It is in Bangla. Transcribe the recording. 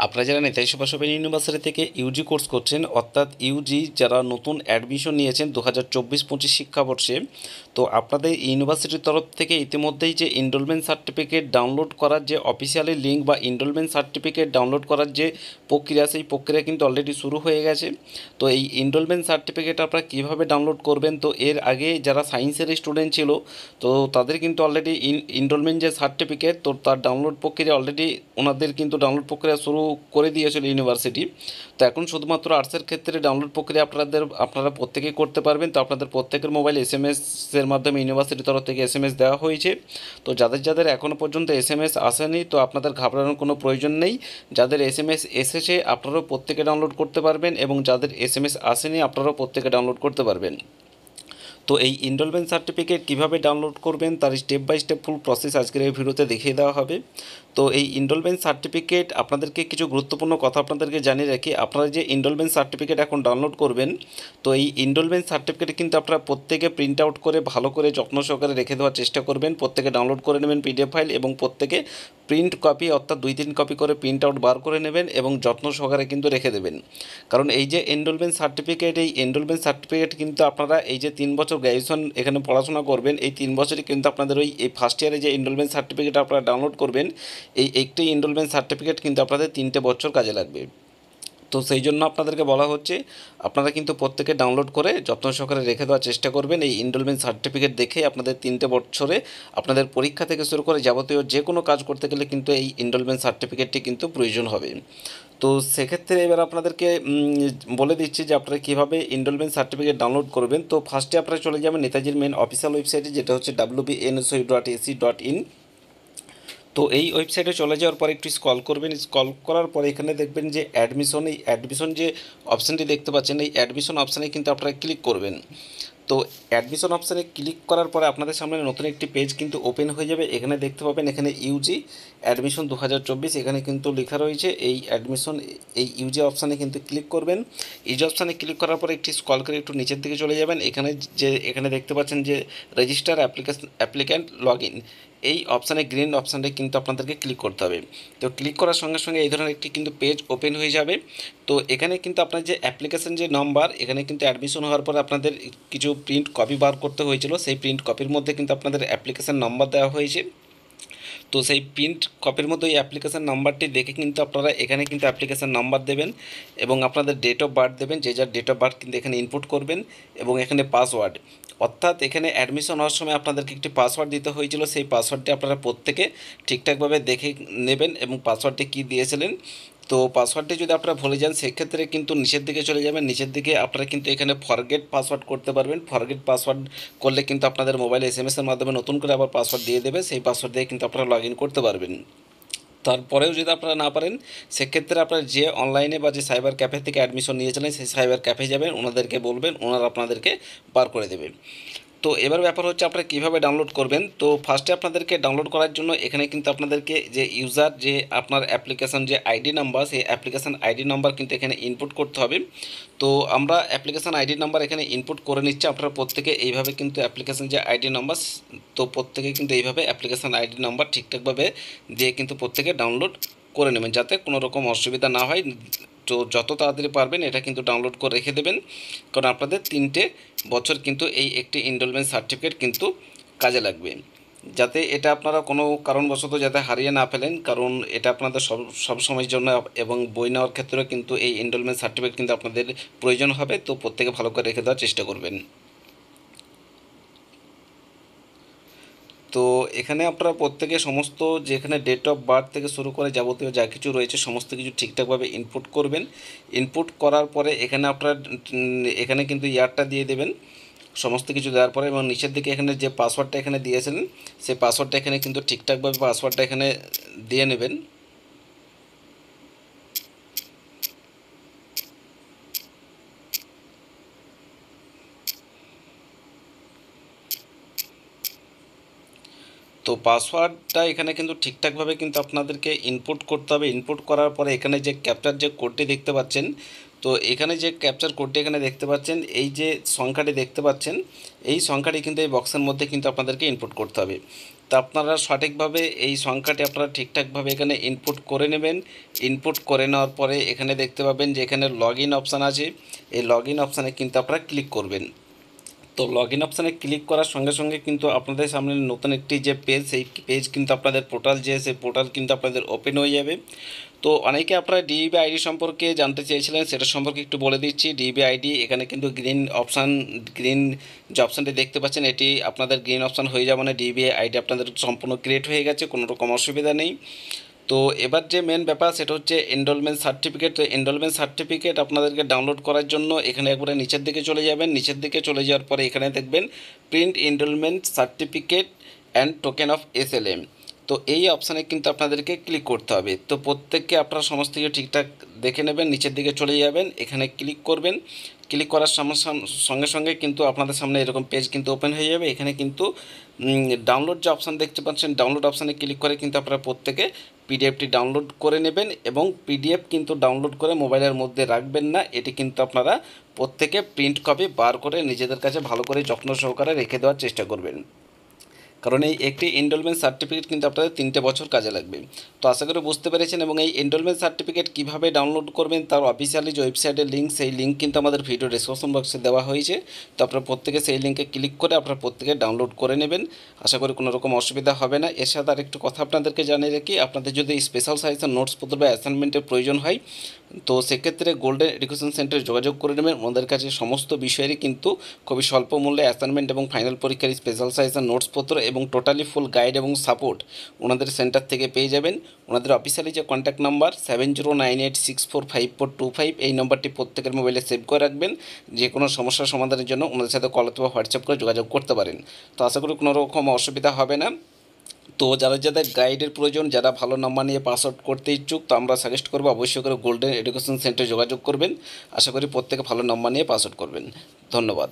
আপনারা যারা নেতাজি সুভাষ ইউনিভার্সিটি থেকে ইউজি কোর্স করছেন, অর্থাৎ ইউজি যারা নতুন অ্যাডমিশন নিয়েছেন 2024-25 শিক্ষাবর্ষে, তো আপনাদের ইউনিভার্সিটির তরফ থেকে ইতিমধ্যেই যে এনরোলমেন্ট সার্টিফিকেট ডাউনলোড করার যে অফিসিয়ালি লিঙ্ক বা এনরোলমেন্ট সার্টিফিকেট ডাউনলোড করার যে প্রক্রিয়া, সেই প্রক্রিয়া কিন্তু অলরেডি শুরু হয়ে গেছে। তো এই এনরোলমেন্ট সার্টিফিকেট আপনারা কীভাবে ডাউনলোড করবেন, তো এর আগে যারা সায়েন্সের স্টুডেন্ট ছিল, তো তাদের কিন্তু অলরেডি এনরোলমেন্ট যে সার্টিফিকেট, তো তার ডাউনলোড প্রক্রিয়া অলরেডি ওনাদের কিন্তু ডাউনলোড প্রক্রিয়া শুরু করে দিয়েছিল ইউনিভার্সিটি। তো এখন শুধুমাত্র আর্টসের ক্ষেত্রে ডাউনলোড প্রক্রিয়া আপনারা প্রত্যেকেই করতে পারবেন। তো আপনাদের প্রত্যেকের মোবাইল এসএমএসের মাধ্যমে ইউনিভার্সিটির তরফ থেকে এসএমএস দেওয়া হয়েছে। তো যাদের এখনও পর্যন্ত এসএমএস আসেনি, তো আপনাদের ঘাবড়ানোর কোনো প্রয়োজন নেই। যাদের এসএমএস এসেছে আপনারাও প্রত্যেকে ডাউনলোড করতে পারবেন, এবং যাদের এসএমএস আসেনি আপনারাও প্রত্যেকে ডাউনলোড করতে পারবেন। তো এই এনরোলমেন্ট সার্টিফিকেট কীভাবে ডাউনলোড করবেন তার step by step full process আজকের এই ভিডিওতে দেখিয়ে দেওয়া হবে। তো এই এনরোলমেন্ট সার্টিফিকেট আপনাদেরকে কিছু গুরুত্বপূর্ণ কথা আপনাদেরকে জানিয়ে রাখি। আপনারা যে এনরোলমেন্ট সার্টিফিকেট এখন ডাউনলোড করবেন, তো এই এনরোলমেন্ট সার্টিফিকেট কিন্তু আপনারা প্রত্যেকে প্রিন্ট আউট করে ভালো করে যত্ন সহকারে রেখে দেওয়ার চেষ্টা করবেন। প্রত্যেকে ডাউনলোড করে নেবেন পিডিএফ ফাইল, এবং প্রত্যেকে প্রিন্ট কপি অর্থাৎ 2-3 কপি করে প্রিন্ট আউট বার করে নেবেন এবং যত্ন সহকারে কিন্তু রেখে দেবেন। কারণ এই যে এনরোলমেন্ট সার্টিফিকেট, এই এনরোলমেন্ট সার্টিফিকেট কিন্তু আপনারা এই যে 3 বছর গ্র্যাজুয়েশন এখানে পড়াশোনা করবেন, এই 3 বছরই কিন্তু আপনাদের এই ফার্স্ট ইয়ারে যে এনরোলমেন্ট সার্টিফিকেট আপনারা ডাউনলোড করবেন, এই একটি এনরোলমেন্ট সার্টিফিকেট কিন্তু আপনাদের 3টে বছর কাজে লাগবে। তো সেই জন্য আপনাদেরকে বলা হচ্ছে আপনারা কিন্তু প্রত্যেকে ডাউনলোড করে যত্ন সহকারে রেখে দেওয়ার চেষ্টা করবেন। এই এনরোলমেন্ট সার্টিফিকেট দেখে আপনাদের 3টে বছরে আপনাদের পরীক্ষা থেকে শুরু করে যাবতীয় যে কোনো কাজ করতে গেলে কিন্তু এই এনরোলমেন্ট সার্টিফিকেটটি কিন্তু প্রয়োজন হবে। তো সেক্ষেত্রে এবার আপনাদেরকে বলে দিচ্ছি যে আপনারা কীভাবে এনরোলমেন্ট সার্টিফিকেট ডাউনলোড করবেন। তো ফার্স্টে আপনারা চলে যাবেন নেতাজির মেন অফিসিয়াল ওয়েবসাইটে, যেটা হচ্ছে wbnsu.ac.in। তো এই ওয়েবসাইটে চলে যাওয়ার পরে একটু স্ক্রল করবেন। স্ক্রল করার পরে এখানে দেখবেন যে অ্যাডমিশন, এই অ্যাডমিশন যে অপশানটি দেখতে পাচ্ছেন, এই অ্যাডমিশন অপশানে কিন্তু আপনারা ক্লিক করবেন। তো অ্যাডমিশন অপশানে ক্লিক করার পরে আপনাদের সামনে নতুন একটি পেজ কিন্তু ওপেন হয়ে যাবে। এখানে দেখতে পাবেন এখানে ইউজি অ্যাডমিশন 2024 এখানে কিন্তু লেখা রয়েছে। এই অ্যাডমিশন, এই ইউজি অপশানে কিন্তু ক্লিক করবেন। ইউজি অপশানে ক্লিক করার পরে একটি স্ক্রল করে একটু নিচের দিকে চলে যাবেন। এখানে দেখতে পাচ্ছেন যে রেজিস্টার অ্যাপ্লিক্যান্ট লগ ইন, এই অপশানে গ্রিন অপশানে কিন্তু আপনাদেরকে ক্লিক করতে হবে। তো ক্লিক করার সঙ্গে সঙ্গে এই ধরনের একটি কিন্তু পেজ ওপেন হয়ে যাবে। তো এখানে কিন্তু আপনার যে অ্যাপ্লিকেশন যে নাম্বার, এখানে কিন্তু অ্যাডমিশন হওয়ার পরে আপনাদের কিছু প্রিন্ট কপি বার করতে হয়েছিল, সেই প্রিন্ট কপির মধ্যে কিন্তু আপনাদের অ্যাপ্লিকেশন নাম্বার দেওয়া হয়েছে। তো সেই প্রিন্ট কপির মধ্যে এই অ্যাপ্লিকেশান নাম্বারটি দেখে কিন্তু আপনারা এখানে কিন্তু অ্যাপ্লিকেশান নাম্বার দেবেন, এবং আপনাদের ডেট অফ বার্থ দেবেন, যে যার ডেট অফ বার্থ কিন্তু এখানে ইনপুট করবেন, এবং এখানে পাসওয়ার্ড, অর্থাৎ এখানে অ্যাডমিশন হওয়ার সময় আপনাদেরকে একটি পাসওয়ার্ড দিতে হয়েছিল, সেই পাসওয়ার্ডটি আপনারা প্রত্যেকে ঠিকঠাকভাবে দেখে নেবেন এবং পাসওয়ার্ডটি কী দিয়েছিলেন। তো পাসওয়ার্ডটি যদি আপনারা ভুলে যান সেক্ষেত্রে কিন্তু নিচের দিকে চলে যাবেন। নিচের দিকে আপনারা কিন্তু এখানে ফরগেট পাসওয়ার্ড করতে পারবেন। ফরগেট পাসওয়ার্ড করলে কিন্তু আপনাদের মোবাইলে এসএমএসের মাধ্যমে নতুন করে আবার পাসওয়ার্ড দিয়ে দেবে, সেই পাসওয়ার্ড দিয়ে কিন্তু আপনারা লগ ইন করতে পারবেন। তারপরেও যদি আপনারা না পারেন সেক্ষেত্রে আপনারা যে অনলাইনে বা যে সাইবার ক্যাফে থেকে অ্যাডমিশন নিয়েছিলেন সেই সাইবার ক্যাফে যাবেন, ওনাদেরকে বলবেন, ওনারা আপনাদেরকে বার করে দেবে। তো এবার ব্যাপার হচ্ছে আপনারা কীভাবে ডাউনলোড করবেন। তো ফার্স্টে আপনাদেরকে ডাউনলোড করার জন্য এখানে কিন্তু আপনাদেরকে যে ইউজার, যে আপনার অ্যাপ্লিকেশান যে আইডি নাম্বার, সেই অ্যাপ্লিকেশান আইডি নাম্বার কিন্তু এখানে ইনপুট করতে হবে। তো আমরা অ্যাপ্লিকেশান আইডি নাম্বার এখানে ইনপুট করে নিচ্ছি। আপনারা প্রত্যেকে এইভাবে কিন্তু অ্যাপ্লিকেশান যে আইডি নাম্বার, তো প্রত্যেকে কিন্তু এইভাবে অ্যাপ্লিকেশান আইডি নাম্বার ঠিকঠাকভাবে দিয়ে কিন্তু প্রত্যেকে ডাউনলোড করে নেবেন, যাতে কোনো রকম অসুবিধা না হয়। তো যত তাড়াতাড়ি পারবেন এটা কিন্তু ডাউনলোড করে রেখে দেবেন, কারণ আপনাদের 3টে বছর কিন্তু এই একটি এনরোলমেন্ট সার্টিফিকেট কিন্তু কাজে লাগবে, যাতে এটা আপনারা কোনো কারণবশত যাতে হারিয়ে না ফেলেন, কারণ এটা আপনাদের সব সময়ের জন্য, এবং বই নেওয়ার ক্ষেত্রেও কিন্তু এই এনরোলমেন্ট সার্টিফিকেট কিন্তু আপনাদের প্রয়োজন হবে। তো প্রত্যেকে ভালো করে রেখে দেওয়ার চেষ্টা করবেন। তো এখানে আপনারা প্রত্যেকে সমস্ত যেখানে ডেট অফ বার্থ থেকে শুরু করে যাবতীয় যা কিছু রয়েছে সমস্ত কিছু ঠিকঠাকভাবে ইনপুট করবেন। ইনপুট করার পরে এখানে আপনারা এখানে কিন্তু ইয়ারটা দিয়ে দেবেন সমস্ত কিছু দেওয়ার পরে, এবং নিচের দিকে এখানে যে পাসওয়ার্ডটা এখানে দিয়েছিলেন সেই পাসওয়ার্ডটা এখানে কিন্তু ঠিকঠাকভাবে পাসওয়ার্ডটা এখানে দিয়ে নেবেন। তো পাসওয়ার্ডটা এখানে কিন্তু ঠিকঠাকভাবে কিন্তু আপনাদেরকে ইনপুট করতে হবে। ইনপুট করার পরে এখানে যে ক্যাপচার যে কোডটি দেখতে পাচ্ছেন, তো এখানে যে ক্যাপচার কোডটি এখানে দেখতে পাচ্ছেন, এই যে সংখ্যাটি দেখতে পাচ্ছেন, এই সংখ্যাটি কিন্তু এই বক্সের মধ্যে কিন্তু আপনাদেরকে ইনপুট করতে হবে। তো আপনারা সঠিকভাবে এই সংখ্যাটি আপনারা ঠিকঠাকভাবে এখানে ইনপুট করে নেবেন। ইনপুট করে নেওয়ার পরে এখানে দেখতে পাবেন যে এখানে লগ ইন অপশান আছে, এই লগ ইন অপশানে কিন্তু আপনারা ক্লিক করবেন। তো লগ ইন অপশানে ক্লিক করার সঙ্গে সঙ্গে কিন্তু আপনাদের সামনে নতুন একটি যে পেজ, সেই পেজ কিন্তু আপনাদের পোর্টাল যে সেই পোর্টাল কিন্তু আপনাদের ওপেন হয়ে যাবে। তো অনেকে আপনারা ডিবি আইডি সম্পর্কে জানতে চেয়েছিলেন, সেটা সম্পর্কে একটু বলে দিচ্ছি। ডিবি আইডি এখানে কিন্তু গ্রিন যে অপশানটি দেখতে পাচ্ছেন, এটি আপনাদের গ্রিন অপশান হয়ে যাবে, মানে ডিবি আইডি আপনাদের সম্পূর্ণ ক্রিয়েট হয়ে গেছে, কোনো রকম অসুবিধা নেই। তো এবার যে মেন ব্যাপার সেটা হচ্ছে এনরোলমেন্ট সার্টিফিকেট। তো এনরোলমেন্ট সার্টিফিকেট আপনাদেরকে ডাউনলোড করার জন্য এখানে একবারে নিচের দিকে চলে যাবেন। নিচের দিকে চলে যাওয়ার পরে এখানে দেখবেন print enrolment certificate and token of SLM. তো এই অপশানে কিন্তু আপনাদেরকে ক্লিক করতে হবে। তো প্রত্যেককে আপনারা সমস্ত কিছু ঠিকঠাক দেখে নেবেন, নিচের দিকে চলে যাবেন, এখানে ক্লিক করবেন। ক্লিক করার সঙ্গে সঙ্গে কিন্তু আপনাদের সামনে এরকম পেজ কিন্তু ওপেন হয়ে যাবে। এখানে কিন্তু ডাউনলোড যে অপশান দেখতে পাচ্ছেন, ডাউনলোড অপশানে ক্লিক করে কিন্তু আপনারা প্রত্যেকে পিডিএফটি ডাউনলোড করে নেবেন, এবং পিডিএফ কিন্তু ডাউনলোড করে মোবাইলের মধ্যে রাখবেন না। এটি কিন্তু আপনারা প্রত্যেকে প্রিন্ট কপি বার করে নিজেদের কাছে ভালো করে যত্ন সহকারে রেখে দেওয়ার চেষ্টা করবেন, কারণ এই একটি এনরোলমেন্ট সার্টিফিকেট কিন্তু আপনাদের 3টে বছর কাজে লাগবে। তো আশা করি বুঝতে পেরেছেন। এবং এই এনরোলমেন্ট সার্টিফিকেট কীভাবে ডাউনলোড করবেন তার অফিসিয়ালি যে ওয়েবসাইটের লিঙ্ক, সেই লিঙ্ক কিন্তু আমাদের ভিডিও ডিসক্রিপশন বক্সে দেওয়া হয়েছে। তো আপনারা প্রত্যেকে সেই লিঙ্কে ক্লিক করে আপনারা প্রত্যেকে ডাউনলোড করে নেবেন। আশা করি কোনো রকম অসুবিধা হবে না। এর সাথে আরেকটু কথা আপনাদেরকে জানিয়ে রাখি, আপনাদের যদি স্পেশাল সাইজের নোটসপত্র বা অ্যাসাইনমেন্টের প্রয়োজন হয়, তো সেক্ষেত্রে গোল্ডেন এডুকেশন সেন্টারে যোগাযোগ করে নেবেন। ওনাদের কাছে সমস্ত বিষয়েরই কিন্তু খুবই স্বল্প মূল্যে অ্যাসাইনমেন্ট এবং ফাইনাল পরীক্ষার স্পেশাল সাইজের নোটসপত্র এবং টোটালি ফুল গাইড এবং সাপোর্ট ওনাদের সেন্টার থেকে পেয়ে যাবেন। ওনাদের অফিসিয়ালি যে কন্ট্যাক্ট নাম্বার 7098645425, এই নম্বরটি প্রত্যেকের মোবাইলে সেভ করে রাখবেন। যে কোনো সমস্যার সমাধানের জন্য ওনাদের সাথে কল অথবা হোয়াটসঅ্যাপ করে যোগাযোগ করতে পারেন। তো আশা করি কোনো রকম অসুবিধা হবে না। তো যাদের গাইডের প্রয়োজন, যারা ভালো নাম্বার নিয়ে পাস আউট করতে ইচ্ছুক, তো আমরা সাজেস্ট করবো অবশ্যই করে গোল্ডেন এডুকেশন সেন্টারে যোগাযোগ করবেন। আশা করি প্রত্যেকে ভালো নাম্বার নিয়ে পাস আউট করবেন। ধন্যবাদ।